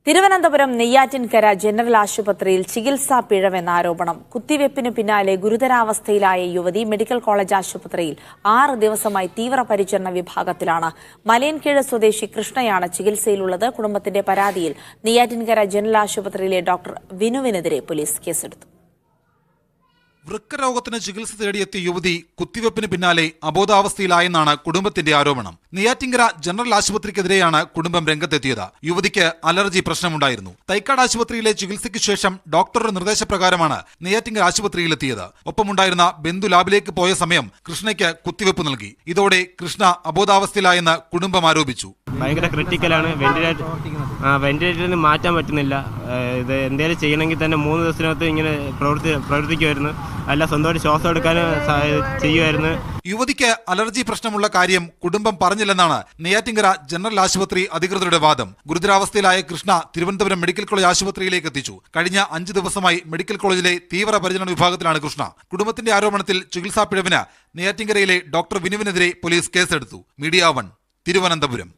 Thiruvananthapuram Neyyattinkara general ആശുപത്രിയിൽ ചികിത്സാ പിഴവെന്ന ആരോപണം. കുത്തിവെപ്പിന് പിന്നാലെ ഗുരുതരാവസ്ഥയിലായ യുവതി മെഡിക്കൽ കോളേജ് ആശുപത്രിയിൽ 6 ദിവസമായി തീവ്രപരിചരണ വിഭാഗത്തിലാണ്. മലയൻകീഴ് സ്വദേശി കൃഷ്ണയാണ് ചികിത്സയിലുള്ളത്. കുടുംബത്തിന്റെ പരാതിയിൽ നെയ്യാറ്റിൻകര ജനറൽ ആശുപത്രിയിലെ ഡോക്ടർ വിനുവിനെതിരെ പോലീസ് കേസെടുത്തു. വൃക്കരോഗത്തിന് ചികിത്സ തേടിയെത്തിയ യുവതി കുത്തിവെപ്പിന് പിന്നാലെ അബോധാവസ്ഥയിലായെന്നാണ് കുടുംബത്തിന്റെ ആരോപണം. നെയ്യാറ്റിൻകര ജനറൽ ആശുപത്രിക്കെതിരെയാണ് കുടുംബം രംഗത്തെത്തിയത്. യുവതിക്ക് അലർജി പ്രശ്നമുണ്ടായിരുന്നു. തൈക്കാട് ആശുപത്രിയിലെ ചികിത്സയ്ക്ക് ശേഷം ഡോക്ടറുടെ നിർദ്ദേശപ്രകാരമാണ് നെയ്യാറ്റിൻകര ആശുപത്രിയിലെത്തിയത്. ഒപ്പമുണ്ടായിരുന്ന ബന്ധു ലാബിലേക്ക് പോയ സമയം കൃഷ്ണയ്ക്ക് കുത്തിവെപ്പ് നൽകി. ഇതോടെ കൃഷ്ണ അബോധാവസ്ഥയിലായെന്ന് കുടുംബം ആരോപിച്ചു. ഭയങ്കര ക്രിട്ടിക്കലാണ്. വെന്റിലേറ്ററിൽ നിന്ന് മാറ്റാൻ പറ്റുന്നില്ല. ഇത് എന്തെങ്കിലും ചെയ്യണമെങ്കിൽ തന്നെ 3 ദിവസത്തിനകത്ത് ഇങ്ങനെ പ്രവർത്തിക്കുമായിരുന്നു. അല്ല, സ്വന്തമായിട്ട് ശ്വാസം എടുക്കാൻ ചെയ്യുമായിരുന്നു. യുവതിക്ക് അലർജി പ്രശ്നമുള്ള കാര്യം കുടുംബം പറഞ്ഞില്ലെന്നാണ് നെയ്യാറ്റിൻകര ജനറൽ ആശുപത്രി അധികൃതരുടെ വാദം. ഗുരുതരാവസ്ഥയിലായ കൃഷ്ണ തിരുവനന്തപുരം മെഡിക്കൽ കോളേജ് ആശുപത്രിയിലേക്ക് എത്തിച്ചു. കഴിഞ്ഞ 5 ദിവസമായി മെഡിക്കൽ കോളേജിലെ തീവ്രപരിചരണ വിഭാഗത്തിലാണ് കൃഷ്ണ. കുടുംബത്തിന്റെ ആരോപണത്തിൽ ചികിത്സാ പിഴവിന് നെയ്യാറ്റിൻകരയിലെ ഡോക്ടർ വിനുവിനെതിരെ പോലീസ് കേസെടുത്തു. മീഡിയ 1 തിരുവനന്തപുരം.